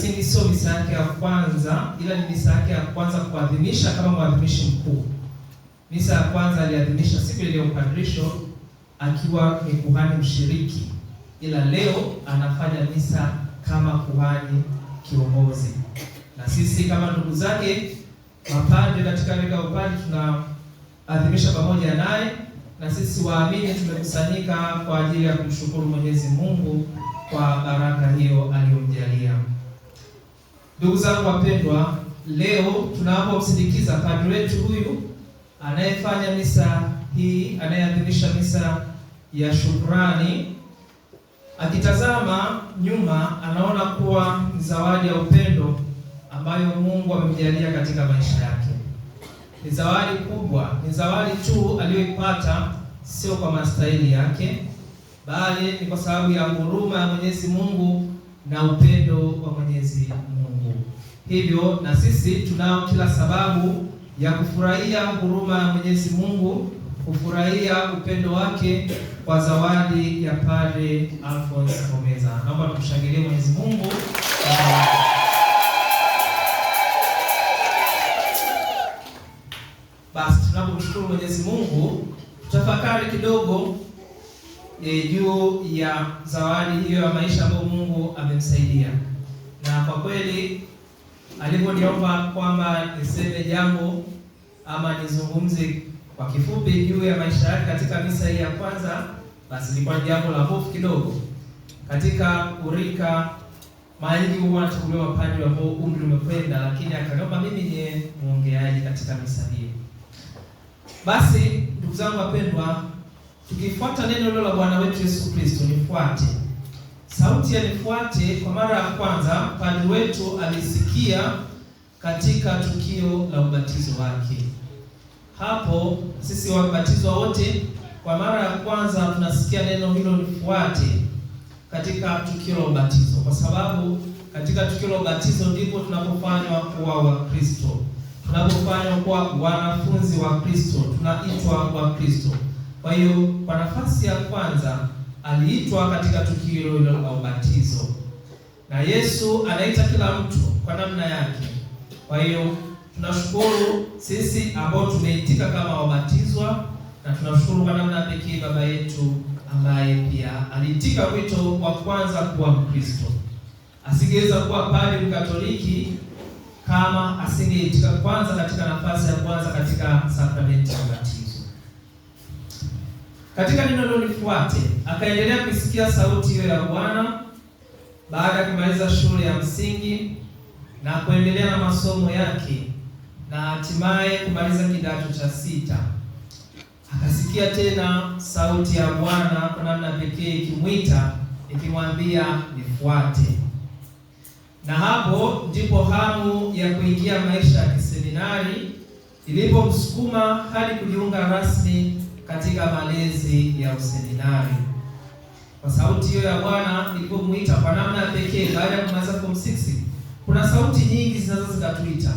kimsingi sio misa yake ya kwanza, ila ni misa yake ya kwanza kuadhimisha kama mwadhimishi mkuu. Misa ya kwanza aliadhimisha siku ile ya upadrisho akiwa ni kuhani mshiriki, ila leo anafanya misa kama kuhani kiongozi. Na sisi kama ndugu zake mapadri katika rika ya upadre tunaadhimisha pamoja naye, na sisi waamini tumekusanyika kwa ajili ya kumshukuru Mwenyezi Mungu kwa baraka hiyo aliyomjalia. Ndugu zangu wapendwa, leo tunapomsindikiza padri wetu huyu anayefanya misa hii, anayeadhimisha misa ya shukrani, akitazama nyuma anaona kuwa ni zawadi ya upendo ambayo Mungu amemjalia katika maisha yake. Ni zawadi kubwa, ni zawadi tu aliyoipata sio kwa mastahili yake, bali ni kwa sababu ya huruma ya Mwenyezi Mungu na upendo wa Mwenyezi Mungu. Hivyo na sisi tunao kila sababu ya kufurahia huruma ya Mwenyezi Mungu, kufurahia upendo wake kwa zawadi ya Padre Alphonse Komeza. Naomba tumshangilie Mwenyezi Mungu. Basi tunapomshukuru Mwenyezi Mungu, tutafakari kidogo juu ya zawadi hiyo ya maisha ambayo Mungu amemsaidia. Na kwa kweli aliponiomba kwamba niseme jambo ama nizungumze kwa kifupi juu ya maisha yake katika misa hii ya kwanza, basi ilikuwa jambo la hofu kidogo. Katika urika mara nyingi huwa wanachaguliwa mapadri ambao umri umekwenda, lakini akaniomba mimi niwe muongeaji katika misa hii. Basi ndugu zangu wapendwa, tukifuata neno hilo la Bwana wetu Yesu Kristo, nifuate. Sauti ya nifuate kwa mara ya kwanza padri wetu alisikia katika tukio la ubatizo wake. Hapo sisi wabatizwa wote kwa mara ya kwanza tunasikia neno hilo nifuate katika tukio la ubatizo, kwa sababu katika tukio la ubatizo ndipo tunapofanywa kuwa Wakristo. Tunapofanywa kuwa wanafunzi wa Kristo, tunaitwa wa Kristo. Kwa hiyo kwa nafasi ya kwanza aliitwa katika tukio hilo la ubatizo. Na Yesu anaita kila mtu kwa namna yake. Kwa hiyo tunashukuru sisi ambao tumeitika kama wabatizwa, na tunashukuru kwa namna pekee baba yetu ambaye pia aliitika wito wa kwanza kuwa Mkristo. Asingeweza kuwa padri Mkatoliki kama asingeitika kwanza katika nafasi ya kwanza katika sakramenti ya ubatizo. Katika neno hilo nifuate, akaendelea kusikia sauti hiyo ya Bwana baada ya kumaliza shule ya msingi na kuendelea na masomo yake na hatimaye kumaliza kidato cha 6. Akasikia tena sauti ya Bwana kwa namna pekee ikimwita, ikimwambia nifuate. Na hapo ndipo hamu ya kuingia maisha ya kiseminari ilipomsukuma hadi kujiunga rasmi katika malezi ya useminari. Kwa sauti hiyo ya Bwana ilipomwita kwa namna pekee baada ya kumaliza form 6, kuna sauti nyingi zinazo zikatuita.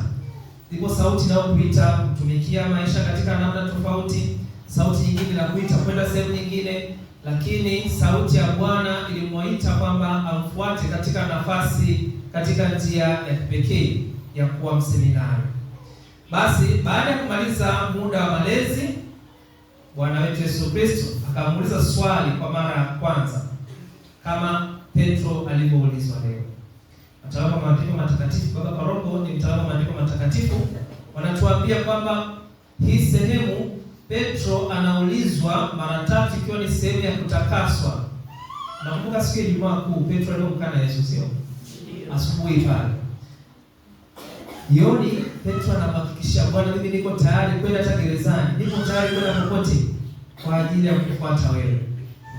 Ndipo sauti inayokuita kutumikia maisha katika namna tofauti, sauti nyingine inakuita kwenda sehemu nyingine, lakini sauti ya Bwana ilimwaita kwamba amfuate katika nafasi, katika njia ya kipekee ya kuwa mseminari. Basi baada ya kumaliza muda wa malezi, Bwana wetu Yesu Kristo akamuuliza swali kwa mara ya kwanza, kama Petro alivyoulizwa leo. Wataalamu wa maandiko matakatifu, baba paroko ni mtaalamu wa maandiko matakatifu, wanatuambia kwamba hii sehemu Petro anaulizwa mara 3 ikiwa ni sehemu ya kutakaswa. Nakumbuka siku ya Ijumaa Kuu Petro alipokana Yesu, sio? Asubuhi pale. Jioni Petro anamhakikishia Bwana, mimi niko tayari kwenda hata gerezani, niko tayari kwenda popote kwa ajili ya kukufuata wewe.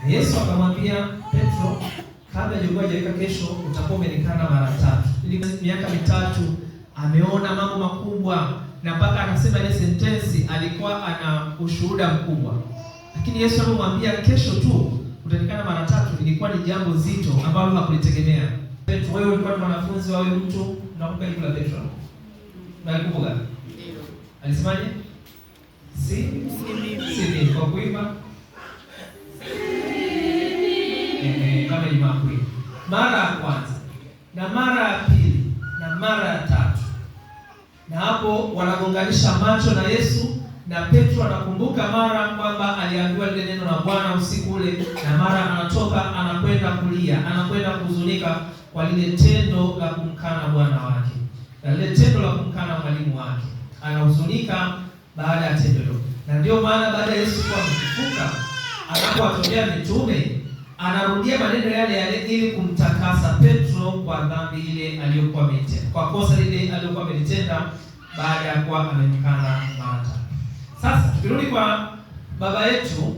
Na Yesu akamwambia Petro, kabla jogoo hajawika kesho utakuwa umenikana mara 3. Ili miaka 3 ameona mambo makubwa, na mpaka anasema ile sentensi alikuwa ana ushuhuda mkubwa. Lakini Yesu alimwambia kesho tu utanikana mara 3, ilikuwa ni jambo zito ambalo hakulitegemea. Petro, wewe ulikuwa mwanafunzi wa huyo mtu, nakumbuka jibu la Petro. Nakumbuka? Ndio. Alisemaje? Si kwa kuimba. Kama Ijumaa Kuu. Mara ya kwanza na mara ya pili ambapo wanagonganisha macho na Yesu, na Petro anakumbuka mara kwamba aliambiwa lile neno la Bwana usiku ule, na mara anatoka anakwenda kulia, anakwenda kuhuzunika kwa lile tendo la kumkana Bwana wake, na lile tendo la kumkana mwalimu wake. Anahuzunika baada ya tendo hilo. Na ndio maana baada ya Yesu kuwa amefufuka, anapowatokea mitume, anarudia maneno yale yale ili kumtakasa Petro kwa dhambi ile aliyokuwa ametenda, kwa kosa lile aliyokuwa amelitenda baada ya kuwa amemkana mara tatu. Sasa tukirudi kwa baba yetu,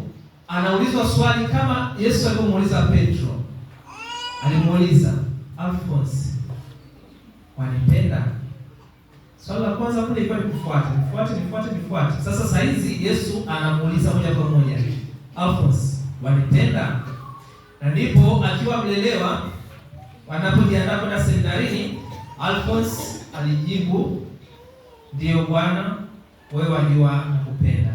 anaulizwa swali kama Yesu alimuuliza Petro. Alimuuliza, Alphonse, wanipenda? Swali la kwanza kule ilikuwa ni kufuate. Sasa hizi Yesu anamuuliza moja kwa moja, Alphonse, wanipenda? Na ndipo akiwa mlelewa, wanapojiandaa kwenda seminarini, Alphonse alijibu, ndio Bwana, wewe wajua nakupenda.